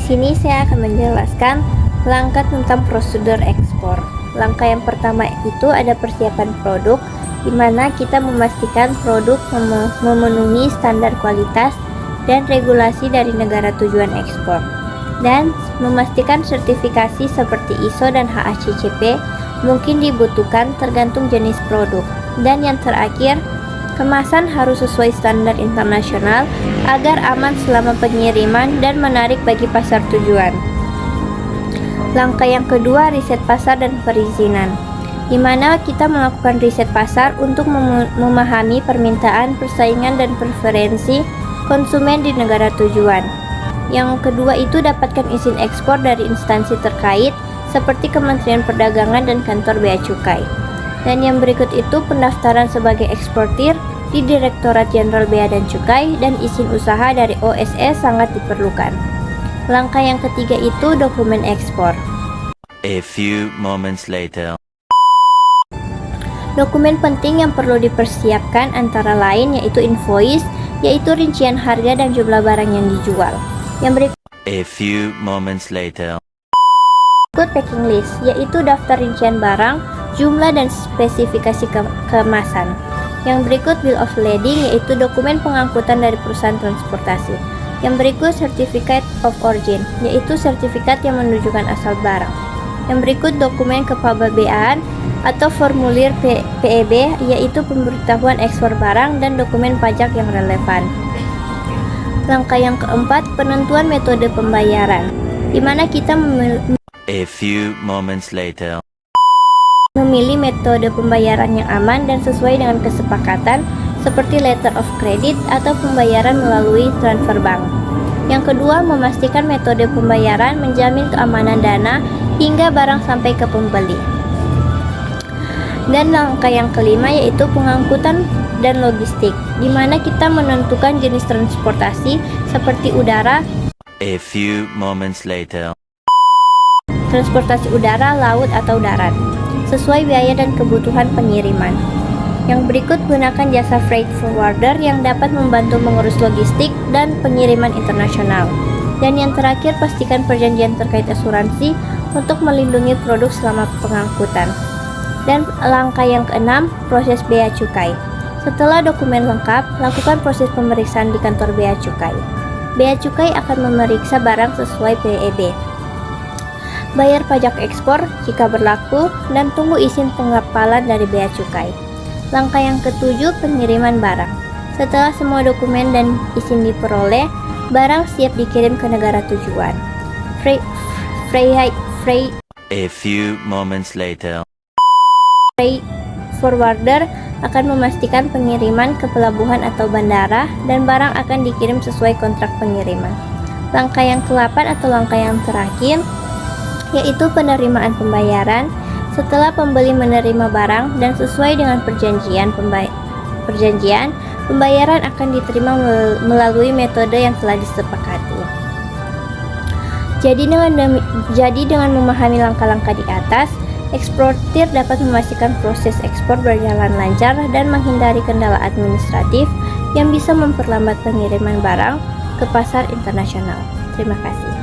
sini saya akan menjelaskan langkah tentang prosedur ekspor. Langkah yang pertama itu ada persiapan produk, di mana kita memastikan produk memenuhi standar kualitas dan regulasi dari negara tujuan ekspor, dan memastikan sertifikasi seperti ISO dan HACCP mungkin dibutuhkan tergantung jenis produk. Dan yang terakhir, kemasan harus sesuai standar internasional agar aman selama pengiriman dan menarik bagi pasar tujuan. Langkah yang kedua, riset pasar dan perizinan, di mana kita melakukan riset pasar untuk memahami permintaan, persaingan, dan preferensi konsumen di negara tujuan. Yang kedua itu dapatkan izin ekspor dari instansi terkait seperti Kementerian Perdagangan dan kantor Bea Cukai. Dan yang berikut itu pendaftaran sebagai eksportir di Direktorat Jenderal Bea dan Cukai, dan izin usaha dari OSE sangat diperlukan. Langkah yang ketiga itu dokumen ekspor. A few moments later. Dokumen penting yang perlu dipersiapkan antara lain yaitu invoice, yaitu rincian harga dan jumlah barang yang dijual. Yang berikut A few moments later. packing list, yaitu daftar rincian barang, jumlah dan spesifikasi kemasan. Yang berikut bill of lading, yaitu dokumen pengangkutan dari perusahaan transportasi. Yang berikut certificate of origin, yaitu sertifikat yang menunjukkan asal barang. Yang berikut dokumen kepabeanan atau formulir PEB, yaitu pemberitahuan ekspor barang dan dokumen pajak yang relevan. Langkah yang keempat, penentuan metode pembayaran, di mana kita A few moments later. memilih metode pembayaran yang aman dan sesuai dengan kesepakatan seperti letter of credit atau pembayaran melalui transfer bank. Yang kedua, memastikan metode pembayaran menjamin keamanan dana hingga barang sampai ke pembeli. Dan langkah yang kelima yaitu pengangkutan dan logistik, di mana kita menentukan jenis transportasi seperti udara, A few moments later. transportasi udara, laut, atau darat, sesuai biaya dan kebutuhan pengiriman. Yang berikut, gunakan jasa freight forwarder yang dapat membantu mengurus logistik dan pengiriman internasional. Dan yang terakhir, pastikan perjanjian terkait asuransi untuk melindungi produk selama pengangkutan. Dan langkah yang keenam, proses bea cukai. Setelah dokumen lengkap, lakukan proses pemeriksaan di kantor bea cukai. Bea cukai akan memeriksa barang sesuai PEB. Bayar pajak ekspor jika berlaku, dan tunggu izin pengapalan dari bea cukai. Langkah yang ketujuh, pengiriman barang. Setelah semua dokumen dan izin diperoleh, barang siap dikirim ke negara tujuan. A few moments later. Freight forwarder akan memastikan pengiriman ke pelabuhan atau bandara, dan barang akan dikirim sesuai kontrak pengiriman. Langkah yang ke-8 atau langkah yang terakhir yaitu penerimaan pembayaran. Setelah pembeli menerima barang dan sesuai dengan perjanjian, pembayaran akan diterima melalui metode yang telah disepakati. Jadi dengan memahami langkah-langkah di atas, eksportir dapat memastikan proses ekspor berjalan lancar dan menghindari kendala administratif yang bisa memperlambat pengiriman barang ke pasar internasional. Terima kasih.